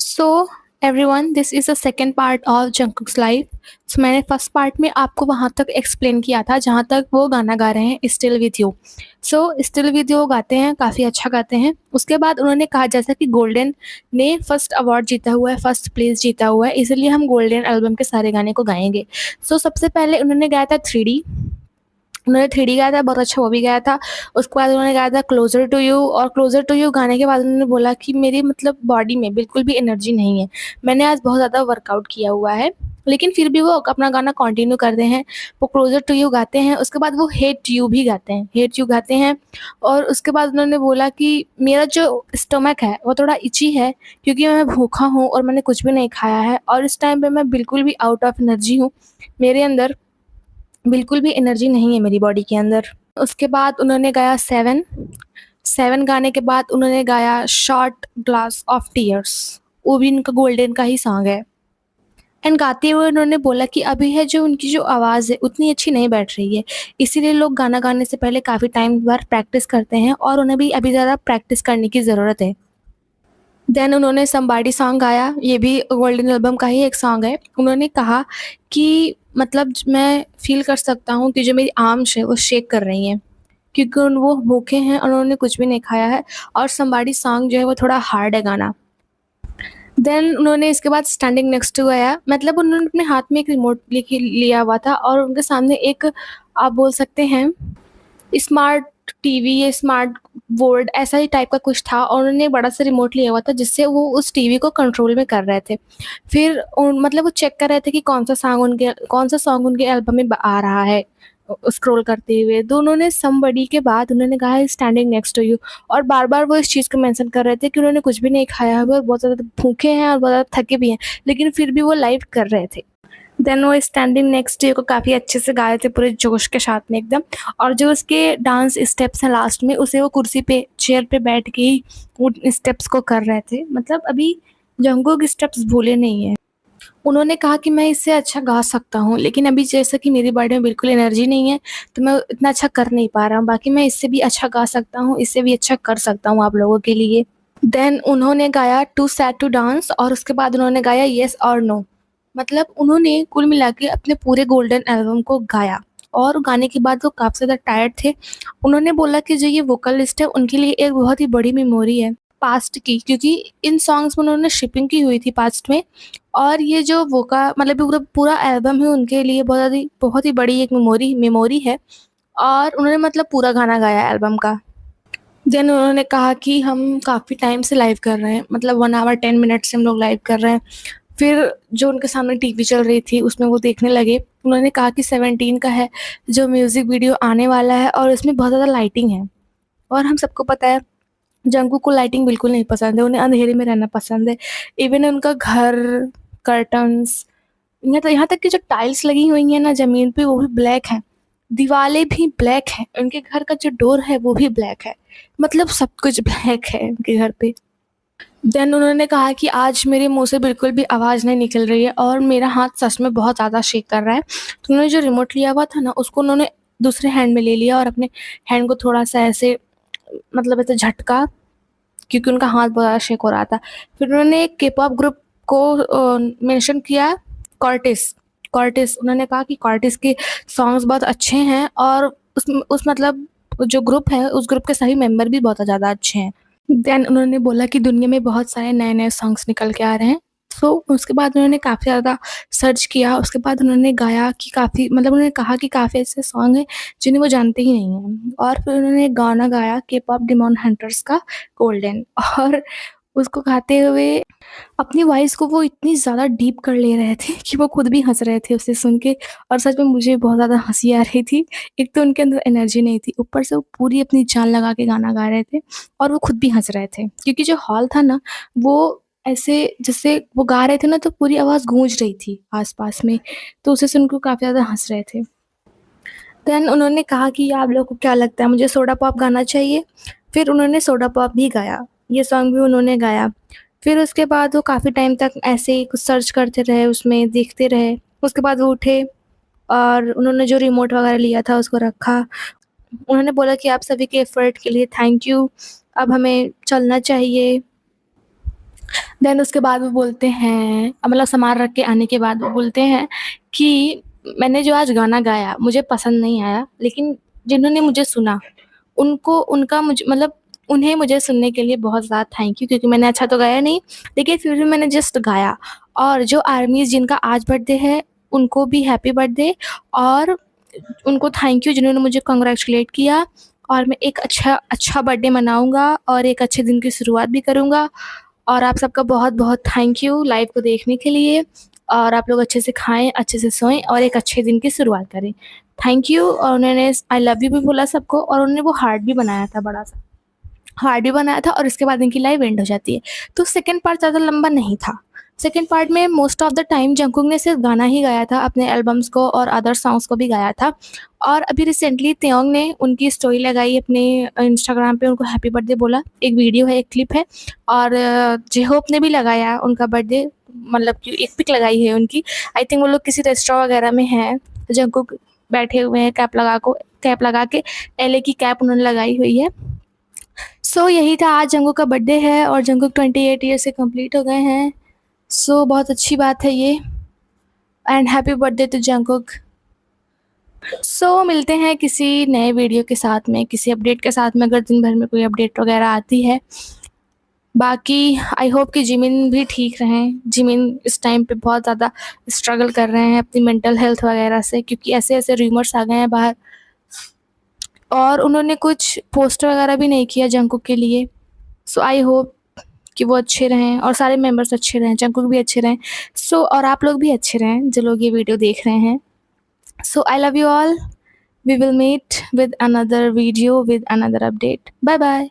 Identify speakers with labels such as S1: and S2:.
S1: So everyone, this is the second part of Jungkook's life. So मैंने first part में आपको वहाँ तक एक्सप्लेन किया था जहाँ तक वो गाना गा रहे हैं still with you. So still with you गाते हैं, काफ़ी अच्छा गाते हैं। उसके बाद उन्होंने कहा जैसा कि गोल्डन ने फर्स्ट अवार्ड जीता हुआ है, फर्स्ट प्लेस जीता हुआ है, इसलिए हम गोल्डन एल्बम के सारे गाने को गाएंगे। सो सबसे पहले उन्होंने गाया था 3D। उन्होंने 3D गाया था, बहुत अच्छा वो भी गाया था। उसके बाद उन्होंने गाया था क्लोज़र टू यू, और क्लोज़र टू यू गाने के बाद उन्होंने बोला कि मेरी मतलब बॉडी में बिल्कुल भी एनर्जी नहीं है। मैंने आज बहुत ज़्यादा वर्कआउट किया हुआ है, लेकिन फिर भी वो अपना गाना कंटिन्यू करते हैं। वो क्लोज़र टू यू गाते हैं, उसके बाद वो हेट यू भी गाते हैं, हेट यू गाते हैं। और उसके बाद उन्होंने बोला कि मेरा जो स्टमक है वो थोड़ा इची है, क्योंकि मैं भूखा हूँ और मैंने कुछ भी नहीं खाया है, और इस टाइम पे मैं बिल्कुल भी आउट ऑफ एनर्जी हूँ। मेरे अंदर बिल्कुल भी एनर्जी नहीं है मेरी बॉडी के अंदर। उसके बाद उन्होंने गाया 7। 7 गाने के बाद उन्होंने गाया शॉर्ट ग्लास ऑफ टीयर्स। वो भी उनका गोल्डन का ही सॉन्ग है। एंड गाते हुए उन्होंने बोला कि अभी है जो उनकी जो आवाज़ है उतनी अच्छी नहीं बैठ रही है, इसीलिए लोग गाना गाने से पहले काफ़ी टाइम बार प्रैक्टिस करते हैं, और उन्हें भी अभी ज़्यादा प्रैक्टिस करने की ज़रूरत है। देन उन्होंने समबॉडी सॉन्ग गाया, ये भी गोल्डन एल्बम का ही एक सॉन्ग है। उन्होंने कहा कि मतलब मैं फ़ील कर सकता हूँ कि जो मेरी आर्म्स हैं वो शेक कर रही हैं, क्योंकि वो भूखे हैं और उन्होंने कुछ भी नहीं खाया है, और समबॉडी सॉन्ग जो है वो थोड़ा हार्ड है गाना। देन उन्होंने इसके बाद स्टैंडिंग नेक्स्ट टू गाया, मतलब उन्होंने अपने हाथ में एक रिमोट लेके लिया हुआ था, और उनके सामने एक, आप बोल सकते हैं, स्मार्ट टीवी या स्मार्ट बोर्ड ऐसा ही टाइप का कुछ था, और उन्होंने बड़ा सा रिमोट लिया हुआ था जिससे वो उस टीवी को कंट्रोल में कर रहे थे। फिर मतलब वो चेक कर रहे थे कि कौन सा सॉन्ग उनके एल्बम में आ रहा है, स्क्रॉल करते हुए। तो उन्होंने समबडी के बाद उन्होंने कहा स्टैंडिंग नेक्स्ट टू यू, और बार बार वो इस चीज़ को मेंशन कर रहे थे कि उन्होंने कुछ भी नहीं खाया है, वो बहुत ज़्यादा भूखे हैं और बहुत ज़्यादा थके भी हैं, लेकिन फिर भी वो लाइव कर रहे थे। देन वो स्टैंडिंग नेक्स्ट डे को काफ़ी अच्छे से गाए थे, पूरे जोश के साथ में एकदम। और जो उसके डांस स्टेप्स हैं लास्ट में, उसे वो कुर्सी पे चेयर पे बैठ के ही उन स्टेप्स को कर रहे थे। मतलब अभी जंगकुक स्टेप्स भूले नहीं हैं। उन्होंने कहा कि मैं इससे अच्छा गा सकता हूँ, लेकिन अभी जैसा कि मेरी बॉडी में बिल्कुल एनर्जी नहीं है, तो मैं इतना अच्छा कर नहीं पा रहा हूँ। बाकी मैं इससे भी अच्छा गा सकता हूँ, इससे भी अच्छा कर सकता हूँ आप लोगों के लिए। देन उन्होंने गाया टू सैड टू डांस, और उसके बाद उन्होंने गाया येस और नो। मतलब उन्होंने कुल मिला के अपने पूरे गोल्डन एल्बम को गाया, और गाने के बाद वो काफ़ी ज़्यादा टायर्ड थे। उन्होंने बोला कि जो ये वोकलिस्ट है उनके लिए एक बहुत ही बड़ी मेमोरी है पास्ट की, क्योंकि इन सॉन्ग्स में उन्होंने शिपिंग की हुई थी पास्ट में, और ये जो मतलब पूरा पूरा एल्बम है उनके लिए बहुत ही बड़ी एक मेमोरी मेमोरी है। और उन्होंने मतलब पूरा गाना गाया एल्बम का। देन उन्होंने कहा कि हम काफ़ी टाइम से लाइव कर रहे हैं, मतलब 1 आवर 10 मिनट से हम लोग लाइव कर रहे हैं। फिर जो उनके सामने टीवी चल रही थी उसमें वो देखने लगे। उन्होंने कहा कि 17 का है जो म्यूज़िक वीडियो आने वाला है, और इसमें बहुत ज़्यादा लाइटिंग है, और हम सबको पता है जंगकुक को लाइटिंग बिल्कुल नहीं पसंद है, उन्हें अंधेरे में रहना पसंद है। इवन उनका घर, कर्टन्स, यहाँ तक कि जो टाइल्स लगी हुई हैं ना ज़मीन पे वो भी ब्लैक हैं, दीवारें भी ब्लैक हैं, उनके घर का जो डोर है वो भी ब्लैक है। मतलब सब कुछ ब्लैक है उनके घर पे। देन उन्होंने कहा कि आज मेरे मुँह से बिल्कुल भी आवाज़ नहीं निकल रही है, और मेरा हाथ सच में बहुत ज़्यादा शेक कर रहा है। तो उन्होंने जो रिमोट लिया हुआ था ना उसको उन्होंने दूसरे हैंड में ले लिया, और अपने हैंड को थोड़ा-सा ऐसे, मतलब ऐसे झटका, क्योंकि उनका हाथ बहुत ज़्यादा शेक हो रहा था। फिर उन्होंने एक के-पॉप ग्रुप को मेंशन किया, कॉर्टिस। कॉर्टिस उन्होंने कहा कि कॉर्टिस के सॉन्ग्स बहुत अच्छे हैं, और उस मतलब जो ग्रुप है उस ग्रुप के सभी मेंबर भी बहुत ज़्यादा अच्छे हैं। देन उन्होंने बोला कि दुनिया में बहुत सारे नए-नए सॉन्ग्स निकल के आ रहे हैं। सो उसके बाद उन्होंने काफ़ी ज़्यादा सर्च किया, उसके बाद उन्होंने गाया कि काफ़ी, मतलब उन्होंने कहा कि काफ़ी ऐसे सॉन्ग हैं जिन्हें वो जानते ही नहीं हैं, और फिर उन्होंने एक गाना गाया के-पॉप डिमॉन हंटर्स का गोल्डन। और उसको गाते हुए अपनी वॉइस को वो इतनी ज़्यादा डीप कर ले रहे थे कि वो खुद भी हँस रहे थे उसे सुन के, और सच में मुझे बहुत ज़्यादा हँसी आ रही थी। एक तो उनके अंदर एनर्जी नहीं थी, ऊपर से वो पूरी अपनी जान लगा के गाना गा रहे थे, और वो खुद भी हँस रहे थे, क्योंकि जो हॉल था ना वो ऐसे जैसे वो गा रहे थे ना तो पूरी आवाज़ गूंज रही थी आस-पास में, तो उसे सुन के वो काफ़ी ज़्यादा हँस रहे थे। देन उन्होंने कहा कि आप लोगों को क्या लगता है मुझे सोडा पॉप गाना चाहिए? फिर उन्होंने सोडा पॉप भी गाया, ये सॉन्ग भी उन्होंने गाया। फिर उसके बाद वो काफ़ी टाइम तक ऐसे ही कुछ सर्च करते रहे, उसमें देखते रहे। उसके बाद वो उठे, और उन्होंने जो रिमोट वगैरह लिया था उसको रखा। उन्होंने बोला कि आप सभी के एफ़र्ट के लिए थैंक यू, अब हमें चलना चाहिए। देन उसके बाद वो बोलते हैं, मतलब सामान रख के आने के बाद वो बोलते हैं कि मैंने जो आज गाना गाया मुझे पसंद नहीं आया, लेकिन जिन्होंने मुझे सुना उनको उनका मुझ मतलब उन्हें मुझे सुनने के लिए बहुत ज़्यादा थैंक यू, क्योंकि मैंने अच्छा तो गाया नहीं, लेकिन फिर भी मैंने जस्ट गाया। और जो आर्मीज़ जिनका आज बर्थडे है, उनको भी हैप्पी बर्थडे, और उनको थैंक यू जिन्होंने मुझे कांग्रेचुलेट किया। और मैं एक अच्छा बर्थडे मनाऊँगा और एक अच्छे दिन की शुरुआत भी करूँगा। और आप सबका बहुत-बहुत थैंक यू लाइव को देखने के लिए, और आप लोग अच्छे से खाएँ, अच्छे से सोएँ और एक अच्छे दिन की शुरुआत करें। Thank you. और उन्होंने आई लव यू भी बोला सबको, और उन्होंने वो हार्ट भी बनाया था, बड़ा-सा हार्ट भी बनाया था, और उसके बाद इनकी लाइव एंड हो जाती है। तो सेकंड पार्ट ज़्यादा लंबा नहीं था। सेकंड पार्ट में most of the time Jungkook ने सिर्फ गाना ही गाया था, अपने एल्बम्स को और अदर सॉन्ग्स को भी गाया था। और अभी रिसेंटली तेओंग ने उनकी स्टोरी लगाई अपने इंस्टाग्राम पे, उनको हैप्पी बर्थडे बोला। एक वीडियो है, एक क्लिप है। और जे-होप ने भी लगाया उनका बर्थडे, मतलब कि एक पिक लगाई है उनकी। आई थिंक वो लोग किसी रेस्टोरेंट वगैरह में हैं। जंगकुक बैठे हुए हैं कैप लगा के, एलए की कैप उन्होंने लगाई हुई है। सो यही था, आज जंगकुक का बर्थडे है और जंगकुक 28 ईयर से कंप्लीट हो गए हैं। सो बहुत अच्छी बात है ये, and happy birthday to Jungkook. So मिलते हैं किसी नए वीडियो के साथ में, किसी अपडेट के साथ में, अगर दिन भर में कोई अपडेट वगैरह आती है। बाकी आई होप कि जिमिन भी ठीक रहें। जिमिन इस टाइम पे बहुत ज़्यादा स्ट्रगल कर रहे हैं अपनी मेंटल हेल्थ वगैरह से, क्योंकि ऐसे-ऐसे रूमर्स आ गए हैं बाहर। और उन्होंने कुछ पोस्ट वगैरह भी नहीं किया जंगकुक के लिए। सो आई होप कि वो अच्छे रहें और सारे मेंबर्स अच्छे रहें, जंगकुक भी अच्छे रहें। सो और आप लोग भी अच्छे रहें जो लोग ये वीडियो देख रहे हैं। So I love you all. We will meet with another video with another update. Bye bye.